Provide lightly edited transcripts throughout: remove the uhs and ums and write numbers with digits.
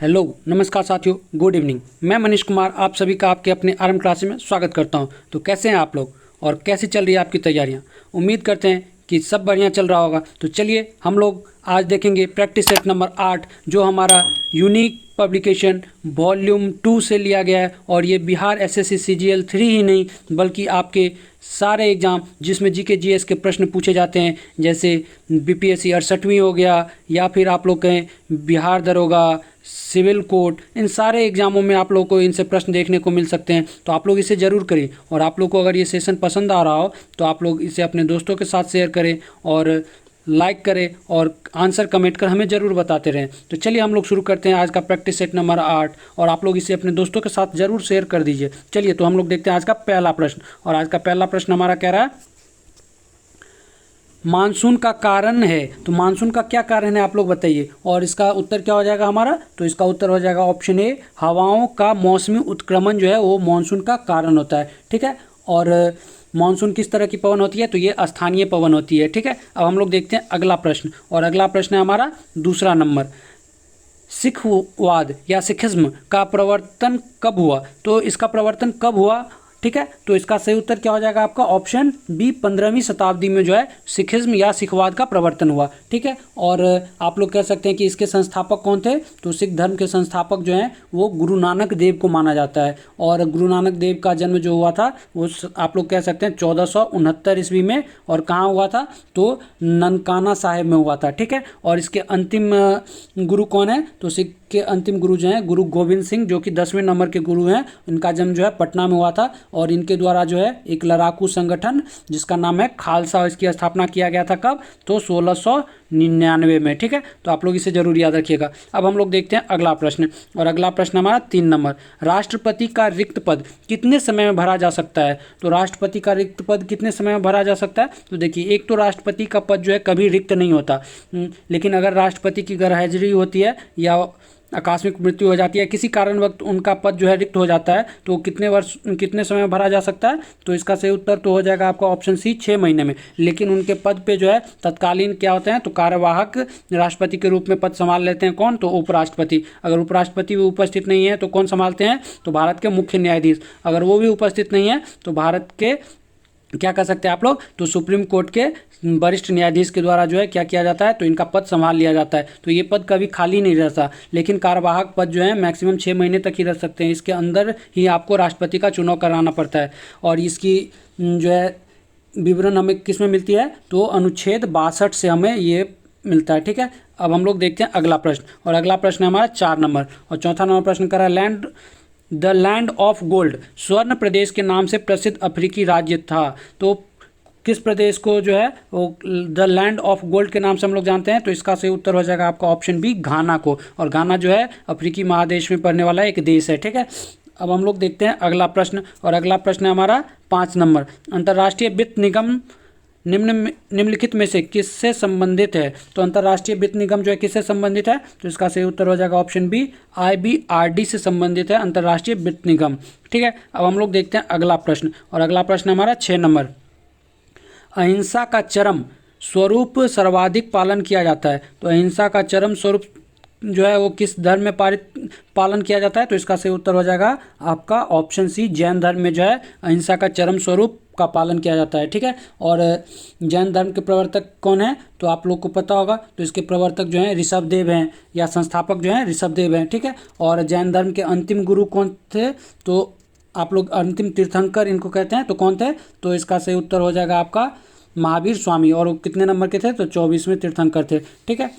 Hello नमस्कार साथियों, good evening. मैं मनीष कुमार आप सभी का आपके अपने आरएम क्लासेस में स्वागत करता हूं। तो कैसे हैं आप लोग और कैसी चल रही है आपकी तैयारियां? उम्मीद करते हैं कि सब बढ़िया चल रहा होगा। तो चलिए हम लोग आज देखेंगे प्रैक्टिस सेट नंबर 8, जो हमारा यूनिक पब्लिकेशन वॉल्यूम 2 से लिया गया है। और ये बिहार एसएससी सीजीएल 3 ही नहीं बल्कि आपके सारे एग्ज़ाम जिसमें जीके जीएस के प्रश्न पूछे जाते हैं, जैसे बीपीएससी 68वीं हो गया, या फिर आप लोग कहें बिहार दरोगा, सिविल कोर्ट, इन सारे एग्जामों में आप लोग को इनसे प्रश्न देखने को मिल सकते हैं। तो आप लोग इसे ज़रूर करें। और आप लोग को अगर ये सेशन पसंद आ रहा हो तो आप लोग इसे अपने दोस्तों के साथ शेयर करें और लाइक करें और आंसर कमेंट कर हमें ज़रूर बताते रहें। तो चलिए हम लोग शुरू करते हैं आज का प्रैक्टिस सेट नंबर 8। और आप लोग इसे अपने दोस्तों के साथ ज़रूर शेयर कर दीजिए। चलिए तो हम लोग देखते हैं आज का पहला प्रश्न। और आज का पहला प्रश्न हमारा कह रहा है मानसून का कारण है। तो मानसून का क्या कारण है आप लोग बताइए। और इसका उत्तर क्या हो जाएगा हमारा? तो इसका उत्तर हो जाएगा ऑप्शन ए, हवाओं का मौसमी उत्क्रमण जो है वो मानसून का कारण होता है। ठीक है। और मानसून किस तरह की पवन होती है? तो ये स्थानीय पवन होती है। ठीक है। अब हम लोग देखते हैं अगला प्रश्न। और अगला प्रश्न है हमारा दूसरा नंबर, सिखवाद या सिखिज्म का प्रवर्तन कब हुआ? तो इसका प्रवर्तन कब हुआ? ठीक है। तो इसका सही उत्तर क्या हो जाएगा आपका? ऑप्शन बी, 15वीं शताब्दी में जो है सिखिज्म या सिखवाद का प्रवर्तन हुआ। ठीक है। और आप लोग कह सकते हैं कि इसके संस्थापक कौन थे? तो सिख धर्म के संस्थापक जो हैं वो गुरु नानक देव को माना जाता है। और गुरु नानक देव का जन्म जो हुआ था वो आप लोग कह सकते हैं 1469 ईस्वी में। और कहाँ हुआ था? तो ननकाना साहिब में हुआ था। ठीक है। और इसके अंतिम गुरु कौन है? तो सिख के अंतिम गुरु जो हैं गुरु गोविंद सिंह, जो कि 10वें नंबर के गुरु हैं। इनका जन्म जो है पटना में हुआ था। और इनके द्वारा जो है एक लड़ाकू संगठन जिसका नाम है खालसा, इसकी स्थापना किया गया था कब? तो 1699 में। ठीक है। तो आप लोग इसे जरूर याद रखिएगा। अब हम लोग देखते हैं अगला प्रश्न। और अगला प्रश्न हमारा 3 नंबर, राष्ट्रपति का रिक्त पद कितने समय में भरा जा सकता है? तो राष्ट्रपति का रिक्त पद कितने समय में भरा जा सकता है? तो देखिए, एक तो राष्ट्रपति का पद जो है कभी रिक्त नहीं होता, लेकिन अगर राष्ट्रपति की गैरहाजिरी होती है या आकस्मिक मृत्यु हो जाती है, किसी कारणवश उनका पद जो है रिक्त हो जाता है, तो कितने समय में भरा जा सकता है? तो इसका सही उत्तर तो हो जाएगा आपका ऑप्शन सी, 6 महीने में। लेकिन उनके पद पे जो है तत्कालीन क्या होते हैं? तो कार्यवाहक राष्ट्रपति के रूप में पद संभाल लेते हैं। कौन? तो उपराष्ट्रपति। अगर उपराष्ट्रपति भी उपस्थित नहीं है तो कौन संभालते हैं? तो भारत के मुख्य न्यायाधीश। अगर वो भी उपस्थित नहीं है तो भारत के क्या कर सकते हैं आप लोग? तो सुप्रीम कोर्ट के वरिष्ठ न्यायाधीश के द्वारा जो है क्या किया जाता है? तो इनका पद संभाल लिया जाता है। तो ये पद कभी खाली नहीं रहता। लेकिन कार्यवाहक पद जो है मैक्सिमम 6 महीने तक ही रह सकते हैं। इसके अंदर ही आपको राष्ट्रपति का चुनाव कराना पड़ता है। और इसकी जो है विवरण हमें किस में मिलती है? तो अनुच्छेद 62 से हमें ये मिलता है। ठीक है। अब हम लोग देखते हैं अगला प्रश्न। और अगला प्रश्न है हमारा 4 नंबर। और चौथा नंबर प्रश्न करा द लैंड ऑफ गोल्ड स्वर्ण प्रदेश के नाम से प्रसिद्ध अफ्रीकी राज्य था। तो किस प्रदेश को जो है वो द लैंड ऑफ गोल्ड के नाम से हम लोग जानते हैं? तो इसका सही उत्तर हो जाएगा आपका ऑप्शन बी, घाना को। और घाना जो है अफ्रीकी महादेश में पड़ने वाला एक देश है। ठीक है। अब हम लोग देखते हैं अगला प्रश्न। और अगला प्रश्न है हमारा 5 नंबर, अंतर्राष्ट्रीय वित्त निगम निम्नलिखित में से किससे संबंधित है? तो अंतर्राष्ट्रीय वित्त निगम जो है किससे संबंधित है? तो इसका सही उत्तर हो जाएगा ऑप्शन बी, IBRD से संबंधित है अंतर्राष्ट्रीय वित्त निगम। ठीक है। अब हम लोग देखते हैं अगला प्रश्न। और अगला प्रश्न हमारा 6 नंबर, अहिंसा का चरम स्वरूप सर्वाधिक पालन किया जाता है। तो अहिंसा का चरम स्वरूप जो है वो किस धर्म में पालन किया जाता है? तो इसका सही उत्तर हो जाएगा आपका ऑप्शन सी, जैन धर्म में जो है अहिंसा का चरम स्वरूप का पालन किया जाता है। ठीक है। और जैन धर्म के प्रवर्तक कौन है? तो आप लोग को पता होगा। तो इसके प्रवर्तक जो हैं ऋषभदेव हैं, या संस्थापक जो हैं ऋषभदेव हैं। ठीक है। और जैन धर्म के अंतिम गुरु कौन थे? तो आप लोग अंतिम तीर्थंकर इनको कहते हैं। तो कौन थे? तो इसका सही उत्तर हो जाएगा आपका महावीर स्वामी। और वो कितने नंबर के थे? तो 24वें तीर्थंकर थे। ठीक है।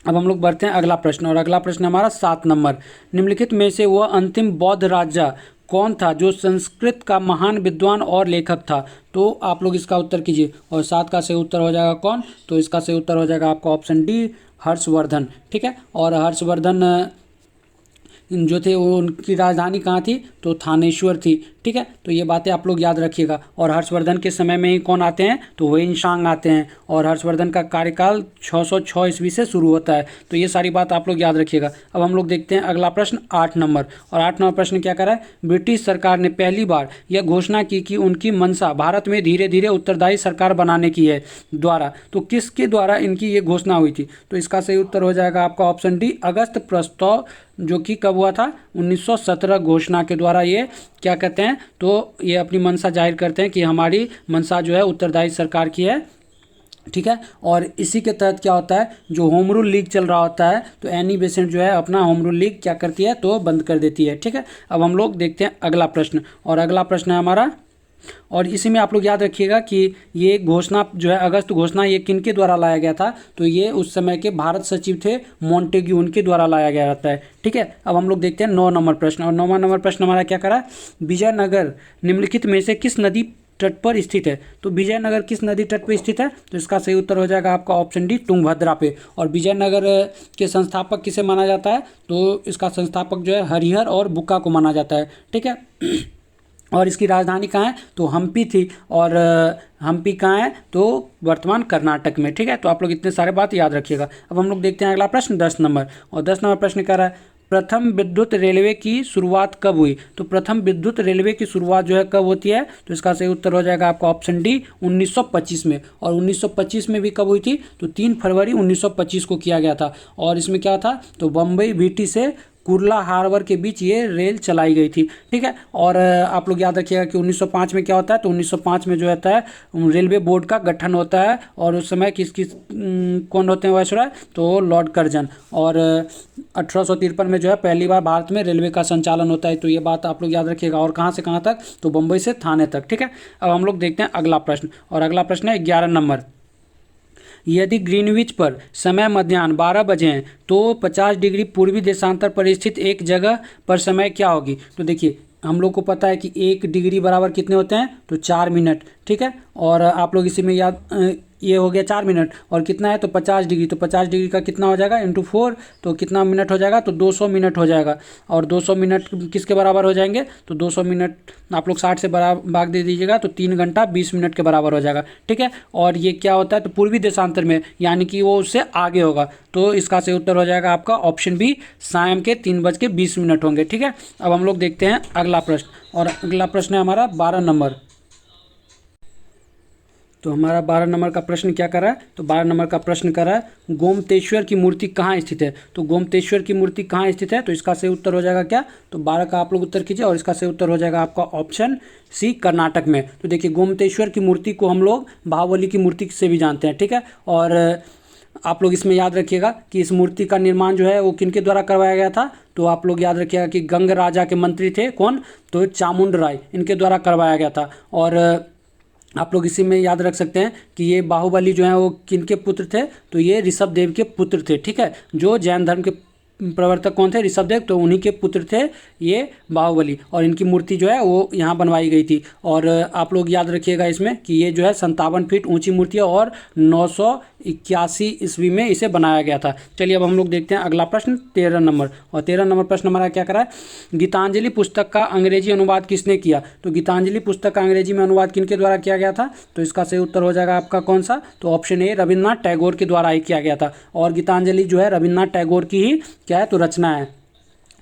अब हम लोग बढ़ते हैं अगला प्रश्न। और अगला प्रश्न हमारा 7 नंबर, निम्नलिखित में से वह अंतिम बौद्ध राजा कौन था जो संस्कृत का महान विद्वान और लेखक था? तो आप लोग इसका उत्तर कीजिए। और 7 का सही उत्तर हो जाएगा कौन? तो इसका सही उत्तर हो जाएगा आपका ऑप्शन डी, हर्षवर्धन। ठीक है। और हर्षवर्धन जो थे वो उनकी राजधानी कहाँ थी? तो थानेश्वर थी। ठीक है। तो ये बातें आप लोग याद रखिएगा। और हर्षवर्धन के समय में ही कौन आते हैं? तो वेइनसांग आते हैं। और हर्षवर्धन का कार्यकाल 606 ईस्वी से शुरू होता है। तो ये सारी बात आप लोग याद रखिएगा। अब हम लोग देखते हैं अगला प्रश्न 8 नंबर। और 8 नंबर प्रश्न क्या कर रहा है? ब्रिटिश सरकार ने पहली बार यह घोषणा की कि उनकी मंशा भारत में धीरे धीरे उत्तरदायी सरकार बनाने की है द्वारा। तो किसके द्वारा इनकी ये घोषणा हुई थी? तो इसका सही उत्तर हो जाएगा आपका ऑप्शन डी, अगस्त प्रस्ताव जो कि कब हुआ था, 1917 घोषणा के द्वारा ये क्या कहते हैं, तो ये अपनी मंशा जाहिर करते हैं कि हमारी मंशा जो है उत्तरदायी सरकार की है, ठीक है। और इसी के तहत क्या होता है, जो होम रूल लीग चल रहा होता है तो एनी बेसेंट जो है अपना होम रूल लीग क्या करती है, तो बंद कर देती है, ठीक है। अब हम लोग देखते हैं अगला प्रश्न, और अगला प्रश्न है हमारा, और इसी में आप लोग याद रखिएगा कि ये घोषणा जो है अगस्त घोषणा ये किन के द्वारा लाया गया था, तो ये उस समय के भारत सचिव थे मॉन्टेग्यू, उनके द्वारा लाया गया रहता है, ठीक है। अब हम लोग देखते हैं 9 नंबर प्रश्न, और 9वां नंबर प्रश्न हमारा क्या करा, विजयनगर निम्नलिखित में से किस नदी तट पर स्थित है, तो विजयनगर किस नदी तट पर स्थित है, तो इसका सही उत्तर हो जाएगा आपका ऑप्शन डी, तुंगभद्रा पे। और विजयनगर के संस्थापक किसे माना जाता है, तो इसका संस्थापक जो है हरिहर और बुक्का को माना जाता है, ठीक है। और इसकी राजधानी कहाँ है, तो हम्पी थी, और हम्पी कहाँ है, तो वर्तमान कर्नाटक में, ठीक है। तो आप लोग इतने सारे बात याद रखिएगा। अब हम लोग देखते हैं अगला प्रश्न 10 नंबर, और 10 नंबर प्रश्न कह रहा है प्रथम विद्युत रेलवे की शुरुआत कब हुई, तो प्रथम विद्युत रेलवे की शुरुआत जो है कब होती है, तो इसका सही उत्तर हो जाएगा आपका ऑप्शन डी, 1925 में। और 1925 में भी कब हुई थी, तो 3 फरवरी 1925 को किया गया था। और इसमें क्या था, तो बम्बई बीटी से कुर्ला हार्बर के बीच ये रेल चलाई गई थी, ठीक है। और आप लोग याद रखिएगा कि 1905 में क्या होता है, तो 1905 में जो होता है रेलवे बोर्ड का गठन होता है, और उस समय कौन होते हैं वायसराय, तो लॉर्ड कर्जन। और 1853 में जो है पहली बार भारत में रेलवे का संचालन होता है, तो ये बात आप लोग याद रखिएगा। और कहाँ से कहाँ तक, तो बम्बई से थाने तक, ठीक है। अब हम लोग देखते हैं अगला प्रश्न, और अगला प्रश्न है 11 नंबर, यदि ग्रीनविच पर समय मध्याह्न 12 बजे हैं तो 50 डिग्री पूर्वी देशांतर पर स्थित एक जगह पर समय क्या होगी, तो देखिए हम लोग को पता है कि 1 डिग्री बराबर कितने होते हैं, तो 4 मिनट, ठीक है। और आप लोग इसी में याद ये हो गया 4 मिनट, और कितना है, तो 50 डिग्री, तो 50 डिग्री का कितना हो जाएगा इंटू 4, तो कितना मिनट हो जाएगा, तो 200 मिनट हो जाएगा। और 200 मिनट किसके बराबर हो जाएंगे, तो 200 मिनट आप लोग 60 से भाग दे दीजिएगा, तो 3 घंटा 20 मिनट के बराबर हो जाएगा, ठीक है। और ये क्या होता है, तो पूर्वी देशांतर में, यानी कि वो उससे आगे होगा, तो इसका सही उत्तर हो जाएगा आपका ऑप्शन बी, शाम के 3:20 होंगे, ठीक है। अब हम लोग देखते हैं अगला प्रश्न, और अगला प्रश्न है हमारा 12 नंबर, तो हमारा 12 नंबर का प्रश्न क्या कर रहा है, तो 12 नंबर का प्रश्न कर रहा है गोमतेश्वर की मूर्ति कहाँ स्थित है, तो गोमतेश्वर की मूर्ति कहाँ स्थित है, तो इसका सही उत्तर हो जाएगा क्या, तो 12 का आप लोग उत्तर कीजिए, और इसका सही उत्तर हो जाएगा आपका ऑप्शन सी, कर्नाटक में। तो देखिए गोमतेश्वर की मूर्ति को हम लोग बाहुबली की मूर्ति से भी जानते हैं, ठीक है। और आप लोग इसमें याद रखिएगा कि इस मूर्ति का निर्माण जो है वो किनके द्वारा करवाया गया था, तो आप लोग याद रखिएगा कि गंग राजा के मंत्री थे कौन, तो चामुंड राय, इनके द्वारा करवाया गया था। और आप लोग इसी में याद रख सकते हैं कि ये बाहुबली जो है वो किनके पुत्र थे, तो ये ऋषभ देव के पुत्र थे, ठीक है। जो जैन धर्म के प्रवर्तक कौन थे, ऋषभ देव, तो उन्हीं के पुत्र थे ये बाहुबली, और इनकी मूर्ति जो है वो यहाँ बनवाई गई थी। और आप लोग याद रखिएगा इसमें कि ये जो है 57 फीट ऊंची मूर्ति है, और 981 ईस्वी में इसे बनाया गया था। चलिए अब हम लोग देखते हैं अगला प्रश्न 13 नंबर, और 13 नंबर प्रश्न हमारा क्या करा है, गीतांजलि पुस्तक का अंग्रेजी अनुवाद किसने किया, तो गीतांजलि पुस्तक का अंग्रेजी में अनुवाद किनके द्वारा किया गया था, तो इसका सही उत्तर हो जाएगा आपका कौन सा, तो ऑप्शन ए, रविन्द्रनाथ टैगोर के द्वारा ही किया गया था। और गीतांजलि जो है रविन्द्रनाथ टैगोर की ही क्या है, तो रचना है,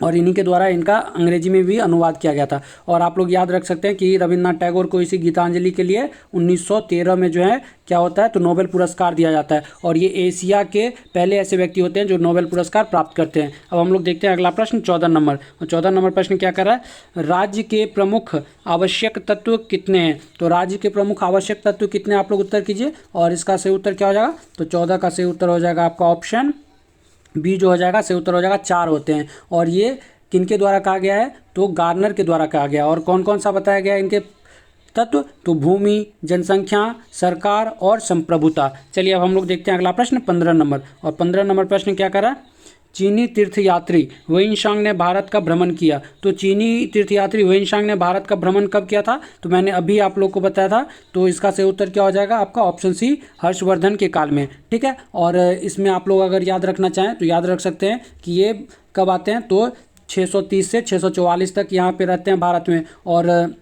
और इन्हीं के द्वारा इनका अंग्रेजी में भी अनुवाद किया गया था। और आप लोग याद रख सकते हैं कि रविन्द्रनाथ टैगोर को इसी गीतांजलि के लिए 1913 में जो है क्या होता है, तो नोबेल पुरस्कार दिया जाता है, और ये एशिया के पहले ऐसे व्यक्ति होते हैं जो नोबेल पुरस्कार प्राप्त करते हैं। अब हम लोग देखते हैं अगला प्रश्न 14 नंबर, और 14 नंबर प्रश्न क्या कर रहा है, राज्य के प्रमुख आवश्यक तत्व कितने हैं, तो राज्य के प्रमुख आवश्यक तत्व कितने, आप लोग उत्तर कीजिए, और इसका सही उत्तर क्या हो जाएगा, तो 14 का सही उत्तर हो जाएगा आपका ऑप्शन बी, जो हो जाएगा सही उत्तर हो जाएगा 4 होते हैं। और ये किनके द्वारा कहा गया है, तो गार्नर के द्वारा कहा गया। और कौन कौन सा बताया गया है इनके तत्व, तो भूमि, जनसंख्या, सरकार और संप्रभुता। चलिए अब हम लोग देखते हैं अगला प्रश्न 15 नंबर, और 15 नंबर प्रश्न क्या करा, चीनी तीर्थयात्री वेइनसांग ने भारत का भ्रमण किया, तो चीनी तीर्थयात्री वेइनसांग ने भारत का भ्रमण कब किया था, तो मैंने अभी आप लोग को बताया था, तो इसका सही उत्तर क्या हो जाएगा आपका ऑप्शन सी, हर्षवर्धन के काल में, ठीक है। और इसमें आप लोग अगर याद रखना चाहें तो याद रख सकते हैं कि ये कब आते हैं, तो 630 से 644 तक यहाँ पे रहते हैं भारत में। और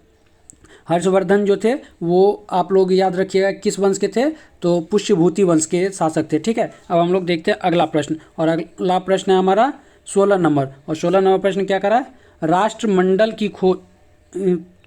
हर्षवर्धन जो थे वो आप लोग याद रखिएगा किस वंश के थे, तो पुष्यभूति वंश के शासक थे, ठीक है। अब हम लोग देखते हैं अगला प्रश्न, और अगला प्रश्न है हमारा 16 नंबर, और 16 नंबर प्रश्न क्या करा है, राष्ट्रमंडल की खोज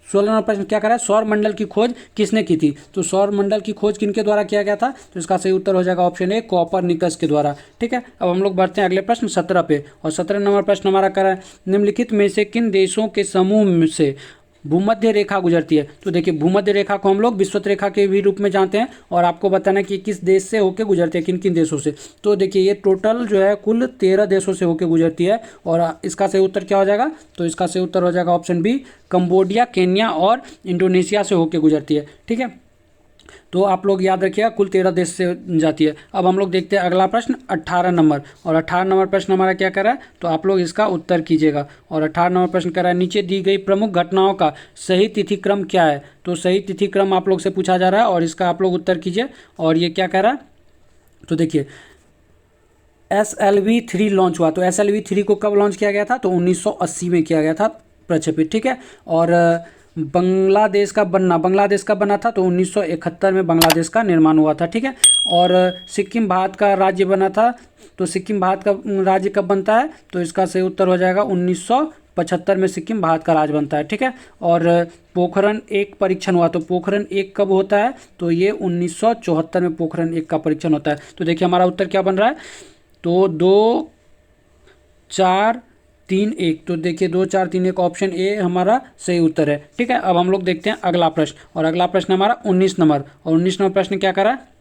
16 नंबर प्रश्न क्या करा है, सौर मंडल की खोज किसने की थी? तो सौर मंडल की खोज किनके द्वारा किया गया था? तो इसका सही उत्तर हो जाएगा ऑप्शन ए, कोपरनिकस के द्वारा। ठीक है, अब हम लोग बढ़ते हैं अगले प्रश्न 17 पे। और 17 नंबर प्रश्न हमारा करा है, निम्नलिखित में से किन देशों के समूह से भूमध्य रेखा गुजरती है? तो देखिए, भूमध्य रेखा को हम लोग विषुवत रेखा के भी रूप में जानते हैं, और आपको बताना कि किस देश से होकर गुजरती है, किन किन देशों से। तो देखिए, ये टोटल जो है कुल 13 देशों से होकर गुजरती है, और इसका सही उत्तर क्या हो जाएगा? तो इसका सही उत्तर हो जाएगा ऑप्शन बी, कंबोडिया, केन्या और इंडोनेशिया से होकर गुजरती है। ठीक है, तो आप लोग याद रखिएगा, कुल 13 देश से जाती है। अब हम लोग देखते हैं अगला प्रश्न 18 नंबर। और 18 नंबर प्रश्न हमारा क्या कर रहा है? तो आप लोग इसका उत्तर कीजिएगा। और 18 नंबर प्रश्न कर रहा है, नीचे दी गई प्रमुख घटनाओं का सही तिथि क्रम क्या है? तो सही तिथि क्रम आप लोग से पूछा जा रहा है, और इसका आप लोग उत्तर कीजिए। और ये क्या कह रहा है? तो देखिए, SLV-3 लॉन्च हुआ। तो SLV-3 को कब लॉन्च किया गया था? तो 1980 में किया गया था प्रक्षेपित। ठीक है, और बांग्लादेश का बना था तो 1971 में बांग्लादेश का निर्माण हुआ था। ठीक है, और सिक्किम भारत का राज्य बना था। तो सिक्किम भारत का राज्य कब बनता है? तो इसका सही उत्तर हो जाएगा 1975 में सिक्किम भारत का राज्य बनता है। ठीक है, और पोखरण 1 परीक्षण हुआ। तो पोखरण 1 कब होता है? तो ये 1974 में पोखरण 1 का परीक्षण होता है। तो देखिए, हमारा उत्तर क्या बन रहा है? तो 2, 4, 3, 1। तो देखिए, 2, 4, 3, 1 ऑप्शन ए हमारा सही उत्तर है। ठीक है, अब हम लोग देखते हैं अगला प्रश्न। और अगला प्रश्न हमारा 19 नंबर। और 19 नंबर प्रश्न क्या करा है?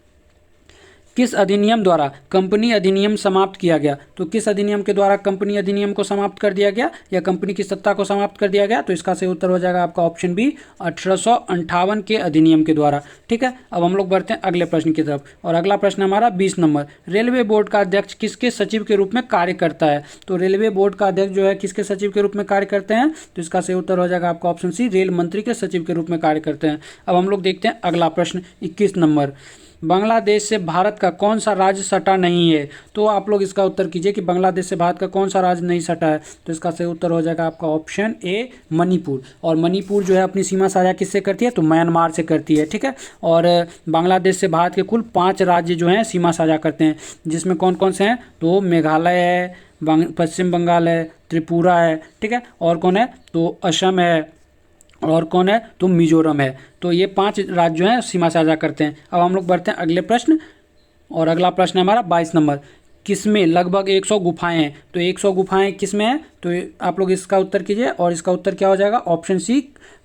किस अधिनियम द्वारा कंपनी अधिनियम समाप्त किया गया? तो किस अधिनियम के द्वारा कंपनी अधिनियम को समाप्त कर दिया गया, या कंपनी की सत्ता को समाप्त कर दिया गया? तो इसका सही उत्तर हो जाएगा आपका ऑप्शन बी, 1858 के अधिनियम के द्वारा। ठीक है, अब हम लोग बढ़ते हैं अगले प्रश्न की तरफ। और अगला प्रश्न हमारा 20 नंबर। रेलवे बोर्ड का अध्यक्ष किसके सचिव के रूप में कार्य करता है? तो रेलवे बोर्ड का अध्यक्ष जो है किसके सचिव के रूप में कार्य करते हैं? तो इसका सही उत्तर हो जाएगा आपका ऑप्शन सी, रेल मंत्री के सचिव के रूप में कार्य करते हैं। अब हम लोग देखते हैं अगला प्रश्न 21 नंबर। बांग्लादेश से भारत का कौन सा राज्य सटा नहीं है? तो आप लोग इसका उत्तर कीजिए कि बांग्लादेश से भारत का कौन सा राज्य नहीं सटा है। तो इसका सही उत्तर हो जाएगा आपका ऑप्शन ए, मणिपुर। और मणिपुर जो है अपनी सीमा साझा किससे करती है? तो म्यांमार से करती है। ठीक है, और बांग्लादेश से भारत के कुल 5 राज्य जो हैं सीमा साझा करते हैं, जिसमें कौन कौन से हैं? तो मेघालय है, पश्चिम बंगाल है, त्रिपुरा है। ठीक है, और कौन है? तो असम है, और कौन है? तो मिजोरम है। तो ये 5 राज्य जो हैं सीमा साझा करते हैं। अब हम लोग बढ़ते हैं अगले प्रश्न। और अगला प्रश्न हमारा 22 नंबर। किसमें लगभग 100 गुफाएं हैं? तो 100 गुफाएं किसमें हैं? तो आप लोग इसका उत्तर कीजिए। और इसका उत्तर क्या हो जाएगा? ऑप्शन सी,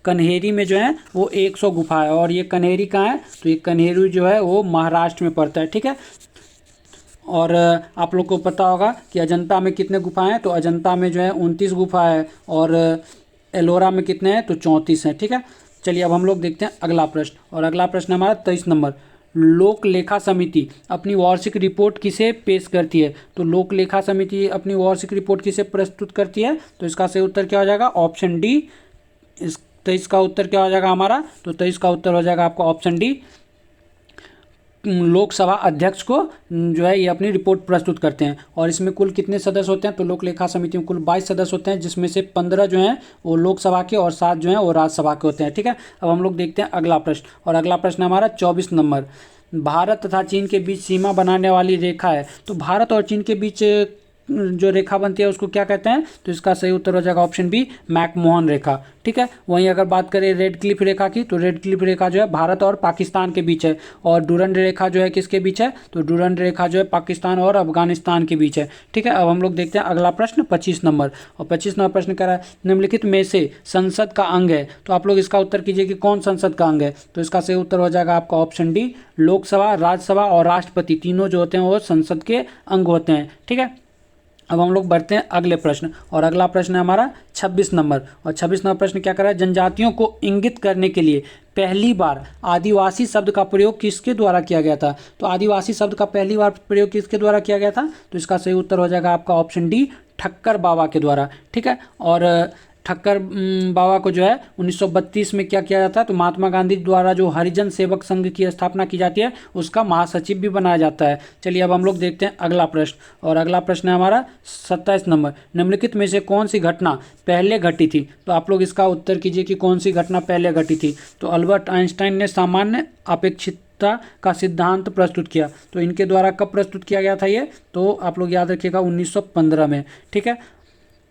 कन्हेरी में जो है वो 100 गुफा है। और ये कन्हेरी कहाँ है? तो ये कन्हेरी जो है वो महाराष्ट्र में पड़ता है। ठीक है, और आप लोग को पता होगा कि अजंता में कितने गुफा हैं? तो अजंता में जो है 29 गुफा है, और एलोरा में कितने हैं? तो 34 हैं। ठीक है, चलिए अब हम लोग देखते हैं अगला प्रश्न। और अगला प्रश्न हमारा 23 नंबर। लोक लेखा समिति अपनी वार्षिक रिपोर्ट किसे पेश करती है? तो लोक लेखा समिति अपनी वार्षिक रिपोर्ट किसे प्रस्तुत करती है? तो इसका सही उत्तर क्या हो जाएगा? Option D. इस 23 का उत्तर क्या हो जाएगा हमारा? तो 23 का उत्तर हो जाएगा आपका ऑप्शन डी, लोकसभा अध्यक्ष को जो है ये अपनी रिपोर्ट प्रस्तुत करते हैं। और इसमें कुल कितने सदस्य होते हैं? तो लोक लेखा समिति में कुल 22 सदस्य होते हैं, जिसमें से 15 जो हैं वो लोकसभा के और 7 जो हैं वो राज्यसभा के होते हैं। ठीक है, अब हम लोग देखते हैं अगला प्रश्न। और अगला प्रश्न हमारा 24 नंबर। भारत तथा चीन के बीच सीमा बनाने वाली रेखा है। तो भारत और चीन के बीच जो रेखा बनती है उसको क्या कहते हैं? तो इसका सही उत्तर हो जाएगा ऑप्शन बी, मैकमोहन रेखा। ठीक है, वहीं अगर बात करें रेड क्लिफ रेखा की, तो रेड क्लिफ रेखा जो है भारत और पाकिस्तान के बीच है। और डूरंड रेखा जो है किसके बीच है? तो डूरंड रेखा जो है पाकिस्तान और अफगानिस्तान के बीच है। ठीक है, अब हम लोग देखते हैं अगला प्रश्न 25 नंबर। और 25 नंबर प्रश्न कह रहा है, निम्नलिखित में से संसद का अंग है। तो आप लोग इसका उत्तर कीजिए कि कौन संसद का अंग है? तो इसका सही उत्तर हो जाएगा आपका ऑप्शन डी, लोकसभा, राज्यसभा और राष्ट्रपति तीनों जो होते हैं वो संसद के अंग होते हैं। ठीक है, अब हम लोग बढ़ते हैं अगले प्रश्न। और अगला प्रश्न है हमारा 26 नंबर। और 26 नंबर प्रश्न क्या कर रहा है? जनजातियों को इंगित करने के लिए पहली बार आदिवासी शब्द का प्रयोग किसके द्वारा किया गया था? तो आदिवासी शब्द का पहली बार प्रयोग किसके द्वारा किया गया था? तो इसका सही उत्तर हो जाएगा आपका ऑप्शन डी, ठक्कर बाबा के द्वारा। ठीक है, और ठक्कर बाबा को जो है 1932 में क्या किया जाता है? तो महात्मा गांधी द्वारा जो हरिजन सेवक संघ की स्थापना की जाती है उसका महासचिव भी बनाया जाता है। चलिए अब हम लोग देखते हैं अगला प्रश्न। और अगला प्रश्न है हमारा 27 नंबर। निम्नलिखित में से कौन सी घटना पहले घटी थी? तो आप लोग इसका उत्तर कीजिए कि कौन सी घटना पहले घटी थी। तो अल्बर्ट आइंस्टाइन ने सामान्य अपेक्षितता का सिद्धांत प्रस्तुत किया। तो इनके द्वारा कब प्रस्तुत किया गया था ये? तो आप लोग याद रखिएगा 1915 में। ठीक है,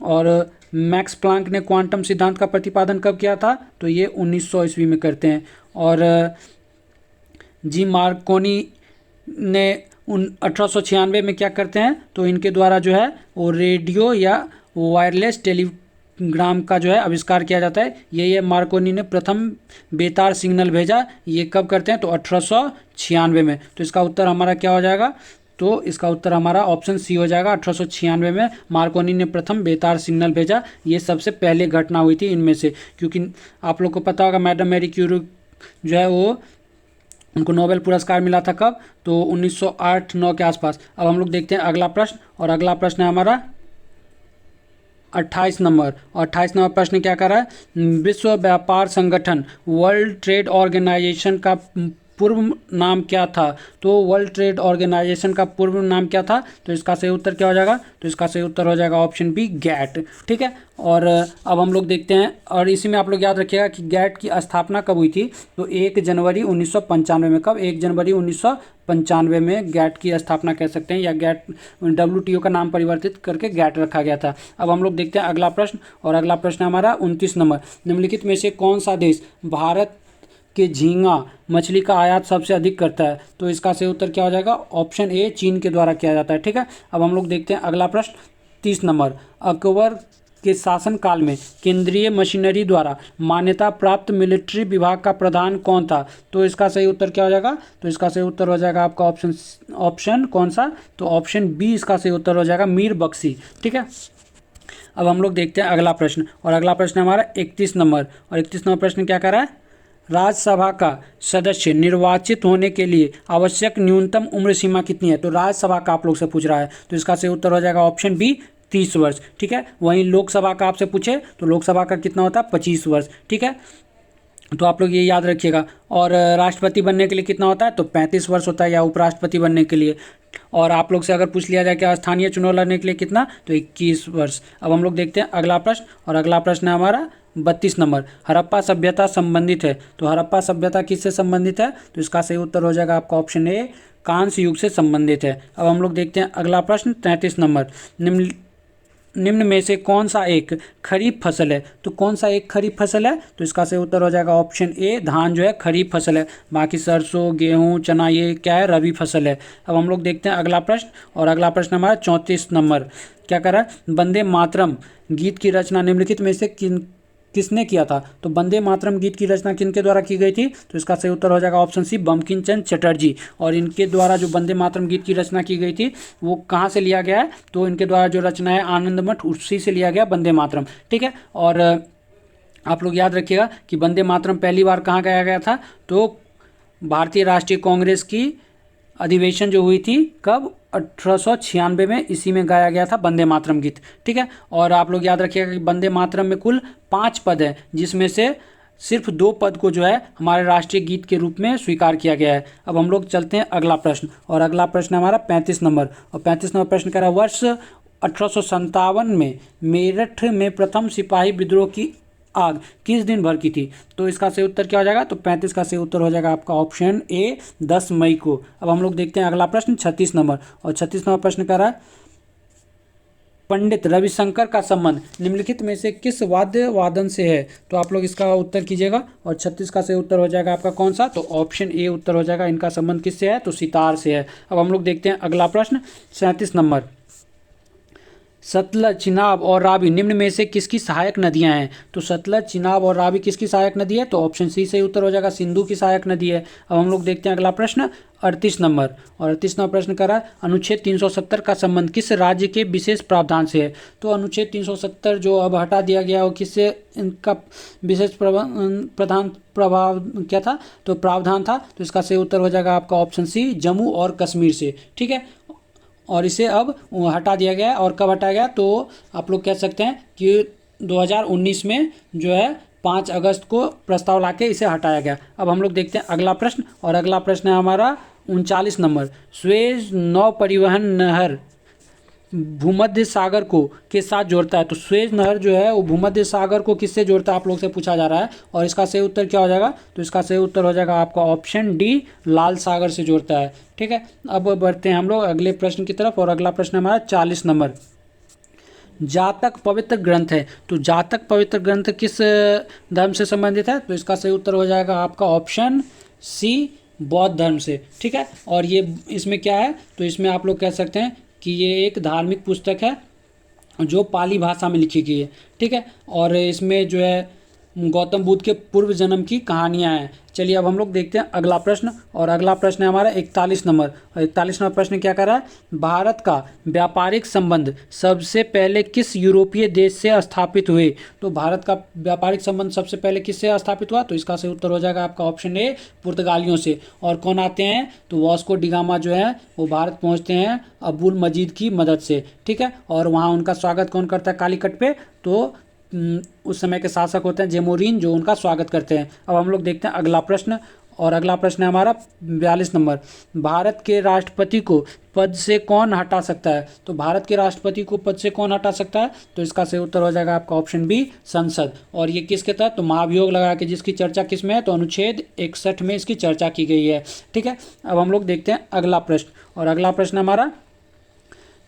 और मैक्स प्लांक ने क्वांटम सिद्धांत का प्रतिपादन कब किया था? तो ये 1900 ईस्वी में करते हैं। और जी मार्कोनी ने 1896 में क्या करते हैं? तो इनके द्वारा जो है वो रेडियो या वायरलेस टेलीग्राम का जो है आविष्कार किया जाता है। ये मार्कोनी ने प्रथम बेतार सिग्नल भेजा, ये कब करते हैं? तो 1896 में। तो इसका उत्तर हमारा क्या हो जाएगा? तो इसका उत्तर हमारा ऑप्शन सी हो जाएगा। 1896 में मार्कोनी ने प्रथम बेतार सिग्नल भेजा। ये सबसे पहले घटना हुई थी इनमें से, क्योंकि आप लोग को पता होगा मैडम मैरी क्यूरी जो है वो उनको नोबेल पुरस्कार मिला था कब? तो 1908-9 के आसपास। अब हम लोग देखते हैं अगला प्रश्न, और अगला प्रश्न है हमारा 28 नंबर। और 28 नंबर प्रश्न क्या कर रहा है? विश्व व्यापार संगठन वर्ल्ड ट्रेड ऑर्गेनाइजेशन का पूर्व नाम क्या था? तो वर्ल्ड ट्रेड ऑर्गेनाइजेशन का पूर्व नाम क्या था? तो इसका सही उत्तर क्या हो जाएगा? तो इसका सही उत्तर हो जाएगा ऑप्शन बी, गैट। ठीक है। और अब हम लोग देखते हैं, और इसी में आप लोग याद रखिएगा कि गैट की स्थापना कब हुई थी? तो 1 जनवरी 1995 में। कब? 1 जनवरी 1995 में गैट की स्थापना कह सकते हैं, या गैट WTO का नाम परिवर्तित करके गैट रखा गया था। अब हम लोग देखते हैं अगला प्रश्न, और अगला प्रश्न हमारा 29 नंबर। निम्नलिखित में से कौन सा देश भारत के झींगा मछली का आयात सबसे अधिक करता है? तो इसका सही उत्तर क्या हो जाएगा? ऑप्शन ए, चीन के द्वारा किया जाता है। ठीक है। अब हम लोग देखते हैं अगला प्रश्न 30 नंबर। अकबर के शासनकाल में केंद्रीय मशीनरी द्वारा मान्यता प्राप्त मिलिट्री विभाग का प्रधान कौन था? तो इसका सही उत्तर क्या हो जाएगा? तो इसका सही उत्तर हो जाएगा आपका ऑप्शन कौन सा? तो ऑप्शन बी इसका सही उत्तर हो जाएगा, मीर बख्शी। ठीक है। अब हम लोग देखते हैं अगला प्रश्न, और अगला प्रश्न हमारा 31 नंबर। और 31 नंबर प्रश्न क्या कर रहा है? राज्यसभा का सदस्य निर्वाचित होने के लिए आवश्यक न्यूनतम उम्र सीमा कितनी है? तो राज्यसभा का आप लोग से पूछ रहा है, तो इसका सही उत्तर हो जाएगा ऑप्शन बी, 30 वर्ष। ठीक है। वहीं लोकसभा का आपसे पूछे तो लोकसभा का कितना होता है? 25 वर्ष। ठीक है। तो आप लोग ये याद रखिएगा। और राष्ट्रपति बनने के लिए कितना होता है? तो 35 वर्ष होता है, या उपराष्ट्रपति बनने के लिए। और आप लोग से अगर पूछ लिया जाए कि स्थानीय चुनाव लड़ने के लिए कितना? तो 21 वर्ष। अब हम लोग देखते हैं अगला प्रश्न, और अगला प्रश्न है हमारा 32 नंबर। हड़प्पा सभ्यता संबंधित है, तो हड़प्पा सभ्यता किससे संबंधित है? तो इसका सही उत्तर हो जाएगा आपका ऑप्शन ए, कांस्य युग से संबंधित है। अब हम लोग देखते हैं अगला प्रश्न 33 नंबर। निम्न में से कौन सा एक खरीफ फसल है? तो कौन सा एक खरीफ फसल है? तो इसका सही उत्तर हो जाएगा ऑप्शन ए, धान जो है खरीफ फसल है। बाकी सरसों, गेहूं, चना ये क्या है? रबी फसल है। अब हम लोग देखते हैं अगला प्रश्न, और अगला प्रश्न हमारा 34 नंबर। क्या कर रहा है? वंदे मातरम गीत की रचना निम्नलिखित में से किसने किया था? तो वंदे मातरम गीत की रचना किनके द्वारा की गई थी? तो इसका सही उत्तर हो जाएगा ऑप्शन सी, बंकिम चंद्र चटर्जी। और इनके द्वारा जो वंदे मातरम गीत की रचना की गई थी वो कहाँ से लिया गया है? तो इनके द्वारा जो रचना है आनंद मठ, उसी से लिया गया वंदे मातरम। ठीक है। और आप लोग याद रखिएगा कि वंदे मातरम पहली बार कहाँ गाया गया था? तो भारतीय राष्ट्रीय कांग्रेस की अधिवेशन जो हुई थी कब? 1896 में, इसी में गाया गया था वंदे मातरम गीत। ठीक है। और आप लोग याद रखिएगा कि वंदे मातरम में कुल 5 पद हैं, जिसमें से सिर्फ 2 पद को जो है हमारे राष्ट्रीय गीत के रूप में स्वीकार किया गया है। अब हम लोग चलते हैं अगला प्रश्न, और अगला प्रश्न हमारा 35 नंबर। और 35 नंबर प्रश्न कह रहा है, वर्ष 1857 में मेरठ में प्रथम सिपाही विद्रोह की आग किस दिन भर की थी? तो इसका सही उत्तर क्या हो जाएगा? तो 35 का सही उत्तर हो जाएगा आपका ऑप्शन ए, 10 मई को। अब हम लोग देखते हैं अगला प्रश्न 36 नंबर। और 36 नंबर प्रश्न कर रहा है, पंडित रविशंकर का संबंध निम्नलिखित में से किस वाद्य वादन से है? तो आप लोग इसका उत्तर कीजिएगा। और 36 का सही उत्तर हो जाएगा आपका कौन सा? तो ऑप्शन ए उत्तर हो जाएगा। इनका संबंध किससे है? तो सितार से है। अब हम लोग देखते हैं अगला प्रश्न 37 नंबर। सतलज, चिनाब और रावी निम्न में से किसकी सहायक नदियां हैं? तो सतलज, चिनाब और रावी किसकी सहायक नदी है? तो ऑप्शन सी सही उत्तर हो जाएगा, सिंधु की सहायक नदी है। अब हम लोग देखते हैं अगला प्रश्न 38 नंबर। और 38 नंबर प्रश्न कर रहा है, अनुच्छेद 370 का संबंध किस राज्य के विशेष प्रावधान से है? तो अनुच्छेद 370 जो अब हटा दिया गया वो किससे इनका विशेष प्रधान प्रभाव क्या था? तो प्रावधान था। तो इसका सही उत्तर हो जाएगा आपका ऑप्शन सी, जम्मू और कश्मीर से। ठीक है। और इसे अब हटा दिया गया। और कब हटाया गया? तो आप लोग कह सकते हैं कि 2019 में जो है 5 अगस्त को प्रस्ताव लाके इसे हटाया गया। अब हम लोग देखते हैं अगला प्रश्न। और अगला प्रश्न है हमारा 39 नंबर। स्वेज नौ परिवहन नहर भूमध्य सागर को के साथ जोड़ता है। तो स्वेज नहर जो है वो भूमध्य सागर को किससे जोड़ता है? आप लोग से पूछा जा रहा है। और इसका सही उत्तर क्या हो जाएगा? तो इसका सही उत्तर हो जाएगा आपका ऑप्शन डी, लाल सागर से जोड़ता है। ठीक है। अब बढ़ते हैं हम लोग अगले प्रश्न की तरफ। और अगला प्रश्न हमारा 40 नंबर। जातक पवित्र ग्रंथ है। तो जातक पवित्र ग्रंथ किस धर्म से संबंधित है? तो इसका सही उत्तर हो जाएगा आपका ऑप्शन सी, बौद्ध धर्म से। ठीक है, और ये इसमें क्या है? तो इसमें आप लोग कह सकते हैं कि ये एक धार्मिक पुस्तक है जो पाली भाषा में लिखी गई है। ठीक है, और इसमें जो है गौतम बुद्ध के पूर्व जन्म की कहानियां हैं। चलिए अब हम लोग देखते हैं अगला प्रश्न, और अगला प्रश्न है हमारा 41 नंबर। और 41 नंबर प्रश्न क्या कर रहा है? भारत का व्यापारिक संबंध सबसे पहले किस यूरोपीय देश से स्थापित हुए? तो भारत का व्यापारिक संबंध सबसे पहले किससे स्थापित हुआ? तो इसका सही उत्तर हो जाएगा आपका ऑप्शन ए, पुर्तगालियों से। और कौन आते हैं? तो वास्को डी गामा जो है वो भारत पहुँचते हैं अबुल मजीद की मदद से। ठीक है, और वहाँ उनका स्वागत कौन करता है कालीकट पे? तो उस समय के शासक होते हैं जेमोरिन, जो उनका स्वागत करते हैं। अब हम लोग देखते हैं अगला प्रश्न, और अगला प्रश्न है हमारा 42 नंबर। भारत के राष्ट्रपति को पद से कौन हटा सकता है? तो भारत के राष्ट्रपति को पद से कौन हटा सकता है? तो इसका सही उत्तर हो जाएगा आपका ऑप्शन बी, संसद। और ये किसके तहत? तो महाभियोग लगा के जिसकी चर्चा किस में है? तो अनुच्छेद 61 में इसकी चर्चा की गई है। ठीक है, अब हम लोग देखते हैं अगला प्रश्न, और अगला प्रश्न हमारा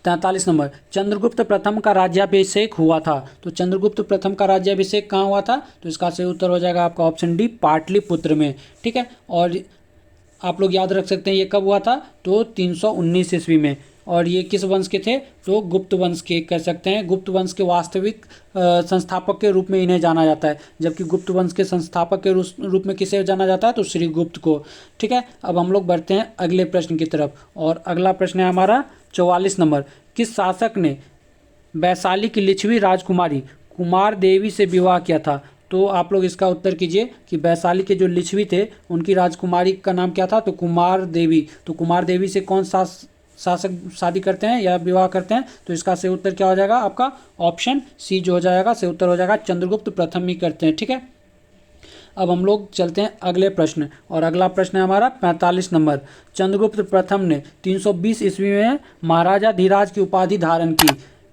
43 नंबर। चंद्रगुप्त प्रथम का राज्याभिषेक हुआ था। तो चंद्रगुप्त प्रथम का राज्याभिषेक कहाँ हुआ था? तो इसका सही उत्तर हो जाएगा आपका ऑप्शन डी, पाटलिपुत्र में। ठीक है, और आप लोग याद रख सकते हैं ये कब हुआ था? तो 319 ईस्वी में। और ये किस वंश के थे? तो गुप्त वंश के कह सकते हैं। गुप्त वंश के वास्तविक संस्थापक के रूप में इन्हें जाना जाता है, जबकि गुप्त वंश के संस्थापक के रूप में किसे जाना जाता है? तो श्री गुप्त को। ठीक है, अब हम लोग बढ़ते हैं अगले प्रश्न की तरफ, और अगला प्रश्न है हमारा 44 नंबर। किस शासक ने वैशाली की लिच्छवी राजकुमारी कुमार देवी से विवाह किया था? तो आप लोग इसका उत्तर कीजिए कि वैशाली के जो लिच्छवी थे उनकी राजकुमारी का नाम क्या था? तो कुमार देवी। तो कुमार देवी से कौन शासक शादी करते हैं या विवाह करते हैं? तो इसका सही उत्तर क्या हो जाएगा आपका? ऑप्शन सी जो हो जाएगा, सही उत्तर हो जाएगा चंद्रगुप्त प्रथम ही करते हैं। ठीक है, अब हम लोग चलते हैं अगले प्रश्न, और अगला प्रश्न है हमारा 45 नंबर। चंद्रगुप्त प्रथम ने 320 ईस्वी में महाराजा धीराज की उपाधि धारण की।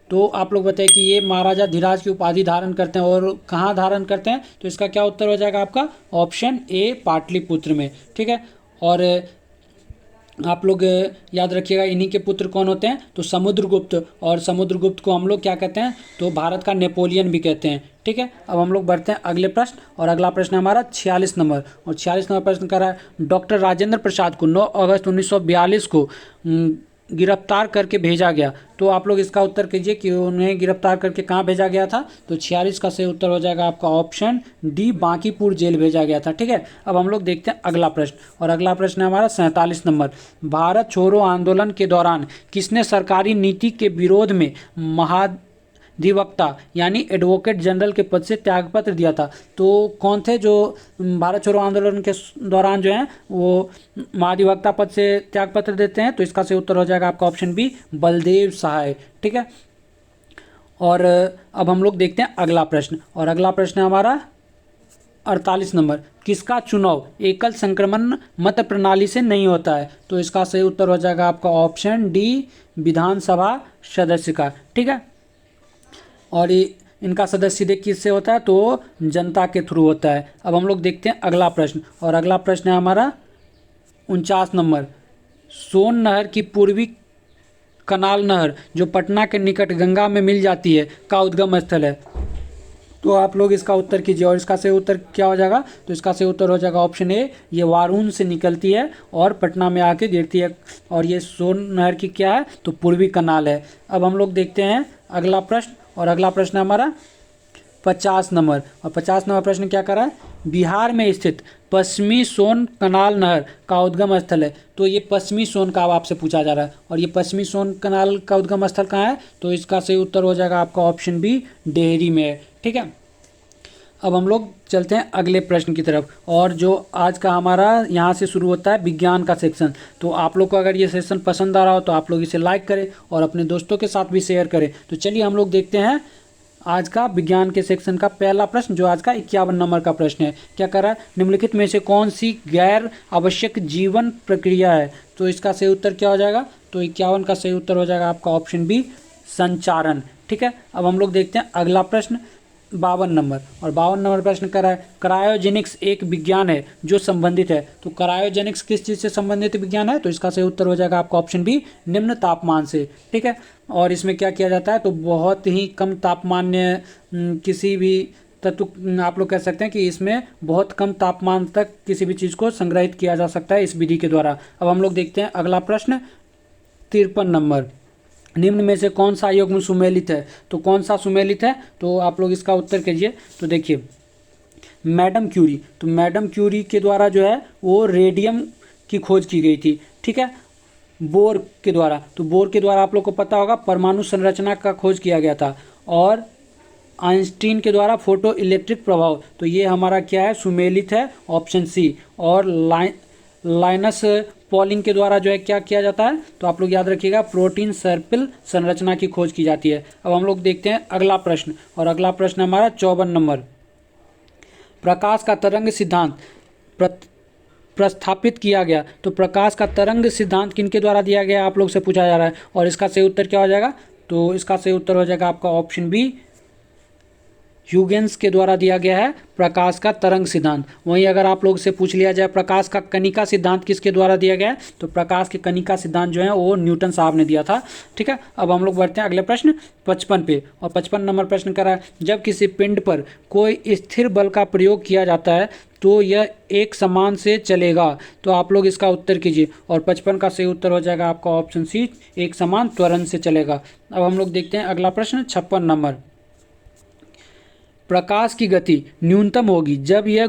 तो आप लोग बताइए कि ये महाराजा धीराज की उपाधि धारण करते हैं और कहाँ धारण करते हैं? तो इसका क्या उत्तर हो जाएगा आपका? ऑप्शन ए, पाटलिपुत्र में। ठीक है, और आप लोग याद रखिएगा इन्हीं के पुत्र कौन होते हैं? तो समुद्रगुप्त, और समुद्रगुप्त को हम लोग क्या कहते हैं? तो भारत का नेपोलियन भी कहते हैं। ठीक है, अब हम लोग बढ़ते हैं अगले प्रश्न, और अगला प्रश्न हमारा 46 नंबर। और 46 नंबर प्रश्न कर रहा है, डॉक्टर राजेंद्र प्रसाद को 9 अगस्त 1942 को गिरफ्तार करके भेजा गया। तो आप लोग इसका उत्तर कीजिए कि उन्हें गिरफ्तार करके कहाँ भेजा गया था? तो 46 का सही उत्तर हो जाएगा आपका ऑप्शन डी, बांकीपुर जेल भेजा गया था। ठीक है, अब हम लोग देखते हैं अगला प्रश्न, और अगला प्रश्न है हमारा 47 नंबर। भारत छोड़ो आंदोलन के दौरान किसने सरकारी नीति के विरोध में महाधिवक्ता यानी एडवोकेट जनरल के पद से त्यागपत्र दिया था? तो कौन थे जो भारत छोड़ो आंदोलन के दौरान जो हैं वो महाधिवक्ता पद से त्यागपत्र देते हैं? तो इसका सही उत्तर हो जाएगा आपका ऑप्शन बी, बलदेव सहाय। ठीक है, और अब हम लोग देखते हैं अगला प्रश्न, और अगला प्रश्न है हमारा 48 नंबर। किसका चुनाव एकल संक्रमण मत प्रणाली से नहीं होता है? तो इसका सही उत्तर हो जाएगा आपका ऑप्शन डी, विधानसभा सदस्य का। ठीक है, और इनका सदस्य सीधे किससे होता है? तो जनता के थ्रू होता है। अब हम लोग देखते हैं अगला प्रश्न, और अगला प्रश्न है हमारा 49 नंबर। सोन नहर की पूर्वी कनाल नहर जो पटना के निकट गंगा में मिल जाती है का उद्गम स्थल है? तो आप लोग इसका उत्तर कीजिए, और इसका सही उत्तर क्या हो जाएगा? तो इसका सही उत्तर हो जाएगा ऑप्शन ए, ये वारुण से निकलती है और पटना में आके गिरती है, और ये सोन नहर की क्या है? तो पूर्वी कनाल है। अब हम लोग देखते हैं अगला प्रश्न, और अगला प्रश्न हमारा 50 नंबर, और 50 नंबर प्रश्न क्या कर रहा है? बिहार में स्थित पश्चिमी सोन कनाल नहर का उद्गम स्थल है। तो ये पश्चिमी सोन का अब आपसे पूछा जा रहा है, और ये पश्चिमी सोन कनाल का उद्गम स्थल कहाँ है? तो इसका सही उत्तर हो जाएगा आपका ऑप्शन बी, डेहरी में है। ठीक है, अब हम लोग चलते हैं अगले प्रश्न की तरफ, और जो आज का हमारा यहाँ से शुरू होता है विज्ञान का सेक्शन। तो आप लोग को अगर ये सेक्शन पसंद आ रहा हो तो आप लोग इसे लाइक करें और अपने दोस्तों के साथ भी शेयर करें। तो चलिए हम लोग देखते हैं आज का विज्ञान के सेक्शन का पहला प्रश्न, जो आज का 51 नंबर का प्रश्न है। क्या कर रहा है? निम्नलिखित में से कौन सी गैर आवश्यक जीवन प्रक्रिया है? तो इसका सही उत्तर क्या हो जाएगा? तो 51 का सही उत्तर हो जाएगा आपका ऑप्शन बी, संचारण। ठीक है, अब हम लोग देखते हैं अगला प्रश्न, 52 नंबर। और 52 नंबर प्रश्न कर रहा है क्रायोजेनिक्स एक विज्ञान है जो संबंधित है। तो क्रायोजेनिक्स किस चीज़ से संबंधित विज्ञान है? तो इसका सही उत्तर हो जाएगा आपका ऑप्शन बी, निम्न तापमान से। ठीक है, और इसमें क्या किया जाता है? तो बहुत ही कम तापमान्य किसी भी तत्व, आप लोग कह सकते हैं कि इसमें बहुत कम तापमान तक किसी भी चीज़ को संग्रहित किया जा सकता है इस विधि के द्वारा। अब हम लोग देखते हैं अगला प्रश्न 53 नंबर। निम्न में से कौन सा युग्म सुमेलित है? तो कौन सा सुमेलित है? तो आप लोग इसका उत्तर कीजिए। तो देखिए मैडम क्यूरी, तो मैडम क्यूरी के द्वारा जो है वो रेडियम की खोज की गई थी। ठीक है, बोर के द्वारा, तो बोर के द्वारा आप लोग को पता होगा परमाणु संरचना का खोज किया गया था। और आइंस्टीन के द्वारा फोटो इलेक्ट्रिक प्रभाव, तो ये हमारा क्या है? सुमेलित है, ऑप्शन सी। और लाइनस पॉलिंग के द्वारा जो है क्या किया जाता है? तो आप लोग याद रखिएगा प्रोटीन सर्पिल संरचना की खोज की जाती है। अब हम लोग देखते हैं अगला प्रश्न, और अगला प्रश्न हमारा 54 नंबर। प्रकाश का तरंग सिद्धांत प्रस्थापित किया गया। तो प्रकाश का तरंग सिद्धांत किनके द्वारा दिया गया आप लोग से पूछा जा रहा है, और इसका सही उत्तर क्या हो जाएगा? तो इसका सही उत्तर हो जाएगा आपका ऑप्शन बी, ह्यूगेंस के द्वारा दिया गया है प्रकाश का तरंग सिद्धांत। वहीं अगर आप लोग से पूछ लिया जाए प्रकाश का कणिका सिद्धांत किसके द्वारा दिया गया है, तो प्रकाश के कणिका सिद्धांत जो है वो न्यूटन साहब ने दिया था। ठीक है, अब हम लोग बढ़ते हैं अगले प्रश्न 55 पे, और 55 नंबर प्रश्न करा है जब किसी पिंड पर कोई स्थिर बल का प्रयोग किया जाता है तो यह एक समान से चलेगा। तो आप लोग इसका उत्तर कीजिए, और 55 का सही उत्तर हो जाएगा आपका ऑप्शन सी, एक समान त्वरण से चलेगा। अब हम लोग देखते हैं अगला प्रश्न 56 नंबर। प्रकाश की गति न्यूनतम होगी जब यह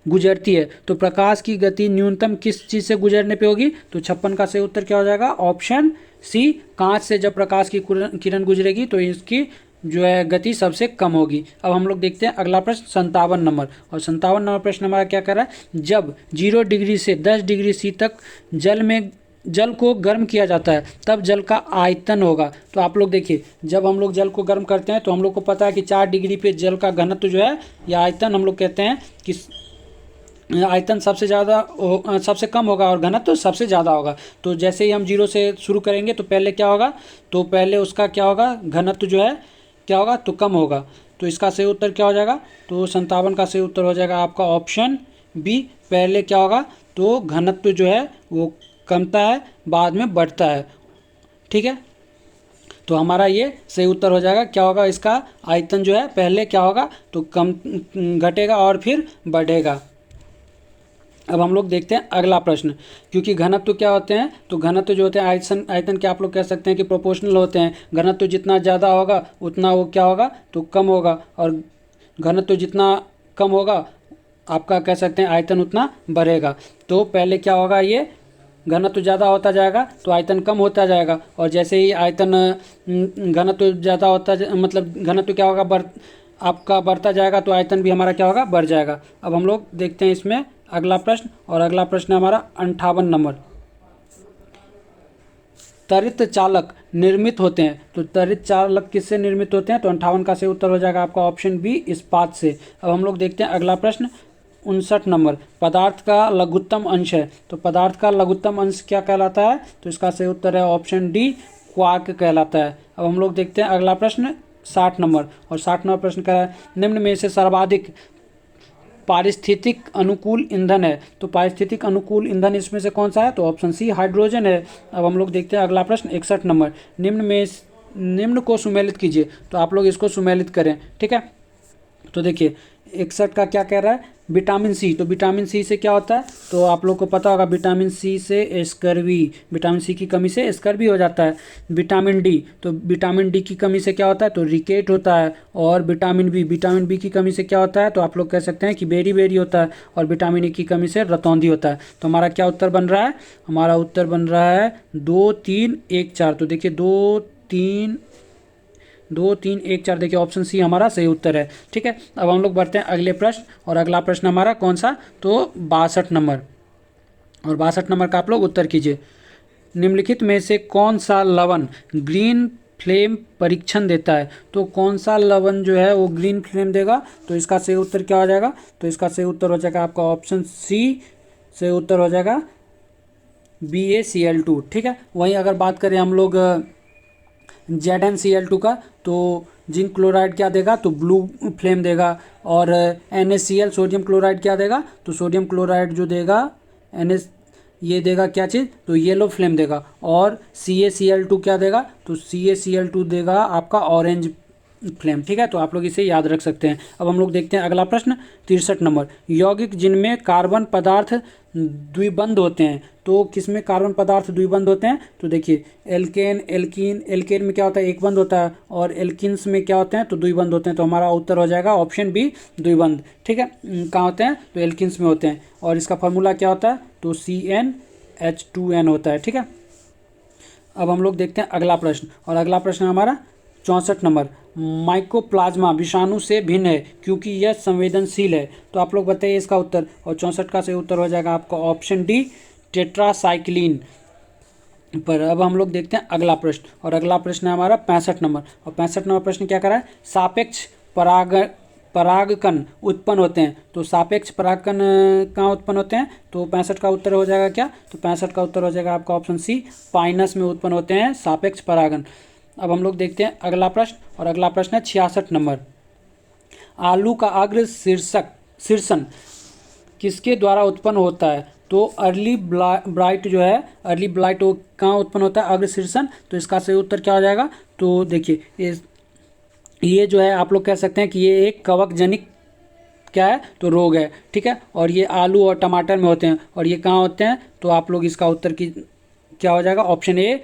गुजरती है। तो प्रकाश की गति न्यूनतम किस चीज़ से गुजरने पे होगी? तो 56 का सही उत्तर क्या हो जाएगा? ऑप्शन सी, कांच से जब प्रकाश की किरण गुजरेगी तो इसकी जो है गति सबसे कम होगी। अब हम लोग देखते हैं अगला प्रश्न 57 नंबर, और 57 नंबर प्रश्न हमारा क्या कर रहा है? जब 0 डिग्री से 10 डिग्री सी तक जल को गर्म किया जाता है तब जल का आयतन होगा। तो आप लोग देखिए जब हम लोग जल को गर्म करते हैं तो हम लोग को पता है कि 4 डिग्री पे जल का घनत्व जो है या आयतन, हम लोग कहते हैं कि आयतन सबसे कम होगा और घनत्व सबसे ज़्यादा होगा। तो जैसे ही हम 0 से शुरू करेंगे तो पहले क्या होगा? तो पहले उसका क्या होगा? घनत्व जो है क्या होगा? तो कम होगा। तो इसका सही उत्तर क्या हो जाएगा? तो 57 का सही उत्तर हो जाएगा आपका ऑप्शन बी, पहले क्या होगा? तो घनत्व जो है वो कमता है, बाद में बढ़ता है। ठीक है, तो हमारा ये सही उत्तर हो जाएगा। क्या होगा? इसका आयतन जो है पहले क्या होगा? तो कम घटेगा और फिर बढ़ेगा। अब हम लोग देखते हैं अगला प्रश्न, क्योंकि घनत्व क्या होते हैं? तो घनत्व जो होते हैं आयतन के आप लोग कह सकते हैं कि प्रोपोर्शनल होते हैं। घनत्व जितना ज़्यादा होगा उतना वो क्या होगा? तो कम होगा, और घनत्व जितना कम होगा आपका कह सकते हैं आयतन उतना बढ़ेगा। तो पहले क्या होगा? ये घनत्व ज़्यादा होता जाएगा तो आयतन कम होता जाएगा, और जैसे ही आयतन घनत्व ज़्यादा मतलब घनत्व क्या होगा? आपका बढ़ता जाएगा तो आयतन भी हमारा क्या होगा? बढ़ जाएगा। अब हम लोग देखते हैं इसमें अगला प्रश्न, और अगला प्रश्न हमारा 58 नंबर। त्वरित चालक निर्मित होते हैं। तो त्वरित चालक किससे निर्मित होते हैं? तो 58 का सही उत्तर हो जाएगा आपका ऑप्शन बी, इस्पात से। अब हम लोग देखते हैं अगला प्रश्न 59 नंबर। पदार्थ का लघुत्तम अंश है। तो पदार्थ का लघुत्तम अंश क्या कहलाता है? तो इसका सही उत्तर है ऑप्शन डी, क्वार्क कहलाता है। अब हम लोग देखते हैं अगला प्रश्न 60 नंबर, और 60 नंबर प्रश्न कह रहा है निम्न में से सर्वाधिक पारिस्थितिक अनुकूल ईंधन है। तो पारिस्थितिक अनुकूल ईंधन इसमें से कौन सा है? तो ऑप्शन सी, हाइड्रोजन है। अब हम लोग देखते हैं अगला प्रश्न 61 नंबर। निम्न को सुमेलित कीजिए। तो आप लोग इसको सुमेलित करें। ठीक है, तो देखिए 61 का क्या कह रहा है? Vitamin C. तो विटामिन सी से क्या होता है? तो आप लोग को पता होगा विटामिन सी से स्कर्वी, विटामिन सी की कमी से स्कर्वी हो जाता है। विटामिन डी, तो विटामिन डी की कमी से क्या होता है? तो रिकेट होता है। और विटामिन बी की कमी से क्या होता है? तो आप लोग कह सकते हैं कि बेरी बेरी होता है। और विटामिन ई की कमी से रतौंधी होता है। तो हमारा क्या उत्तर बन रहा है? हमारा उत्तर बन रहा है 2 3 1 4। तो देखिए 2 3 1 4, देखिए ऑप्शन सी हमारा सही उत्तर है। ठीक है, अब हम लोग बढ़ते हैं अगले प्रश्न, और अगला प्रश्न हमारा कौन सा? तो 62 नंबर, और 62 नंबर का आप लोग उत्तर कीजिए। निम्नलिखित में से कौन सा लवण ग्रीन फ्लेम परीक्षण देता है? तो कौन सा लवण जो है वो ग्रीन फ्लेम देगा? तो इसका सही उत्तर क्या हो जाएगा? तो इसका सही उत्तर हो जाएगा आपका ऑप्शन सी, सही उत्तर हो जाएगा BaCl2। ठीक है, वहीं अगर बात करें हम लोग ZnCl2 का, तो जिंक क्लोराइड क्या देगा, तो ब्लू फ्लेम देगा। और NaCl सोडियम क्लोराइड क्या देगा, तो सोडियम क्लोराइड जो देगा NS ये देगा क्या चीज़, तो येलो फ्लेम देगा। और CaCl2 क्या देगा, तो CaCl2 देगा आपका ऑरेंज फ्लेम। ठीक है, तो आप लोग इसे याद रख सकते हैं। अब हम लोग देखते हैं अगला प्रश्न 63 नंबर। यौगिक जिनमें कार्बन पदार्थ द्विबंध होते हैं, तो किसमें कार्बन पदार्थ द्विबंध होते हैं, तो देखिए एल्केन, एल्कीन, एल्केन में क्या होता है, एक बंध होता है, और एल्किन्स में क्या होते हैं, तो द्विबंध होते हैं। तो हमारा उत्तर हो जाएगा ऑप्शन बी, द्विबंध। ठीक है, कहाँ होते हैं, तो एल्किन्स में होते हैं। और इसका फार्मूला क्या होता है, तो CnH2n होता है। ठीक है, अब हम लोग देखते हैं अगला प्रश्न, और अगला प्रश्न हमारा 64 नंबर। माइकोप्लाज्मा विषाणु से भिन्न है क्योंकि यह संवेदनशील है, तो आप लोग बताइए इसका उत्तर। और 64 का सही उत्तर हो जाएगा आपका ऑप्शन डी, टेट्रासाइक्लिन पर। अब हम लोग देखते हैं अगला प्रश्न, और अगला प्रश्न है हमारा 65 नंबर। और 65 नंबर प्रश्न क्या करा है, सापेक्ष परागकण उत्पन्न होते हैं, तो सापेक्ष परागकण कहाँ उत्पन्न होते हैं, तो 65 का उत्तर हो जाएगा क्या, तो 65 का उत्तर हो जाएगा आपका ऑप्शन सी, पाइनस में उत्पन्न होते हैं सापेक्ष परागण। अब हम लोग देखते हैं अगला प्रश्न, और अगला प्रश्न है 66 नंबर। आलू का अग्र शीर्षण किसके द्वारा उत्पन्न होता है, तो अर्ली ब्लाइट जो है, अर्ली ब्लाइट वो कहाँ उत्पन्न होता है, अग्र शीर्षण। तो इसका सही उत्तर क्या हो जाएगा, तो देखिए ये जो है आप लोग कह सकते हैं कि ये एक कवक जनित क्या है, तो रोग है। ठीक है, और ये आलू और टमाटर में होते हैं, और ये कहाँ होते हैं, तो आप लोग इसका उत्तर की क्या हो जाएगा, ऑप्शन ए,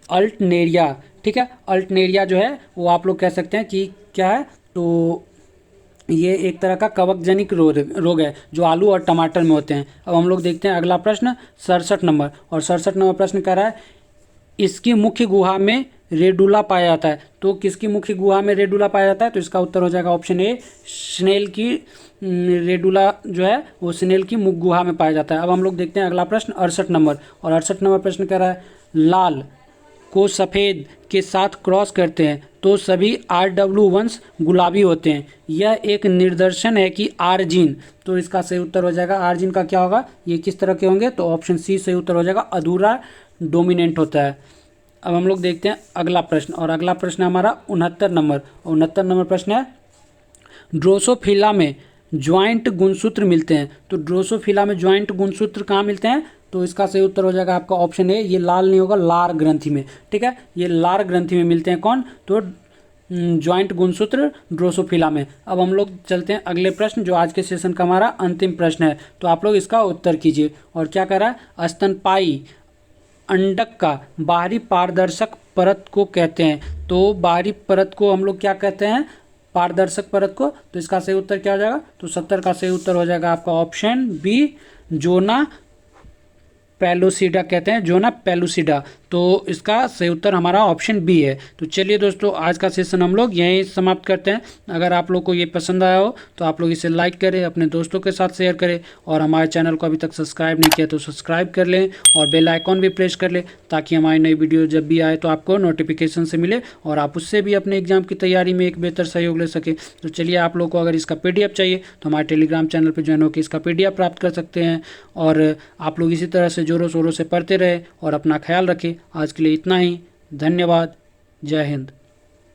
अल्टनेरिया। ठीक है, अल्टनेरिया जो है वो आप लोग कह सकते हैं कि क्या है, तो ये एक तरह का कवकजनिक रोग है जो आलू और टमाटर में होते हैं। अब हम लोग देखते हैं अगला प्रश्न 67 नंबर, और 67 नंबर प्रश्न कह रहा है इसकी मुख्य गुहा में रेडुला पाया जाता है, तो किसकी मुख्य गुहा में रेडुला पाया जाता है, तो इसका उत्तर हो जाएगा ऑप्शन ए, स्नेल की रेडुला जो है वो स्नेल की मुख्य गुहा में पाया जाता है। अब हम लोग देखते हैं अगला प्रश्न 68 नंबर, और 68 नंबर प्रश्न कह रहा है लाल को सफ़ेद के साथ क्रॉस करते हैं तो सभी RW वंश गुलाबी होते हैं, यह एक निदर्शन है कि आर जीन। तो इसका सही उत्तर हो जाएगा आर जीन का क्या होगा, ये किस तरह के होंगे, तो ऑप्शन सी सही उत्तर हो जाएगा, अधूरा डोमिनेंट होता है। अब हम लोग देखते हैं अगला प्रश्न, और अगला प्रश्न है हमारा 69 नंबर, और 69 नंबर प्रश्न है ड्रोसोफिला में ज्वाइंट गुणसूत्र मिलते हैं, तो ड्रोसोफिला में ज्वाइंट गुणसूत्र कहाँ मिलते हैं, तो इसका सही उत्तर हो जाएगा आपका ऑप्शन ए, ये लाल नहीं होगा, लार ग्रंथि में। ठीक है, ये लार ग्रंथि में मिलते हैं कौन, तो ज्वाइंट गुणसूत्र ड्रोसोफिला में। अब हम लोग चलते हैं अगले प्रश्न जो आज के सेशन का हमारा अंतिम प्रश्न है, तो आप लोग इसका उत्तर कीजिए। और क्या कह रहा है, स्तनपायी अंडक का बाहरी पारदर्शक परत को कहते हैं, तो बाहरी परत को हम लोग क्या कहते हैं, पारदर्शक परत को। तो इसका सही उत्तर क्या हो जाएगा, तो 70 का सही उत्तर हो जाएगा आपका ऑप्शन बी, जोना पेलुसिडा कहते हैं, जोना पेलुसिडा। तो इसका सही उत्तर हमारा ऑप्शन बी है। तो चलिए दोस्तों, आज का सेशन हम लोग यहीं समाप्त करते हैं। अगर आप लोग को ये पसंद आया हो तो आप लोग इसे लाइक करें, अपने दोस्तों के साथ शेयर करें, और हमारे चैनल को अभी तक सब्सक्राइब नहीं किया तो सब्सक्राइब कर लें, और बेल आइकॉन भी प्रेस कर लें ताकि हमारी नई वीडियो जब भी आए तो आपको नोटिफिकेशन से मिले, और आप उससे भी अपने एग्जाम की तैयारी में एक बेहतर सहयोग ले सके। तो चलिए, आप लोग को अगर इसका PDF चाहिए तो हमारे टेलीग्राम चैनल पर ज्वाइन होकर इसका PDF प्राप्त कर सकते हैं। और आप लोग इसी तरह से जोरों शोरों से पढ़ते रहे और अपना ख्याल रखें। आज के लिए इतना ही, धन्यवाद, जय हिंद।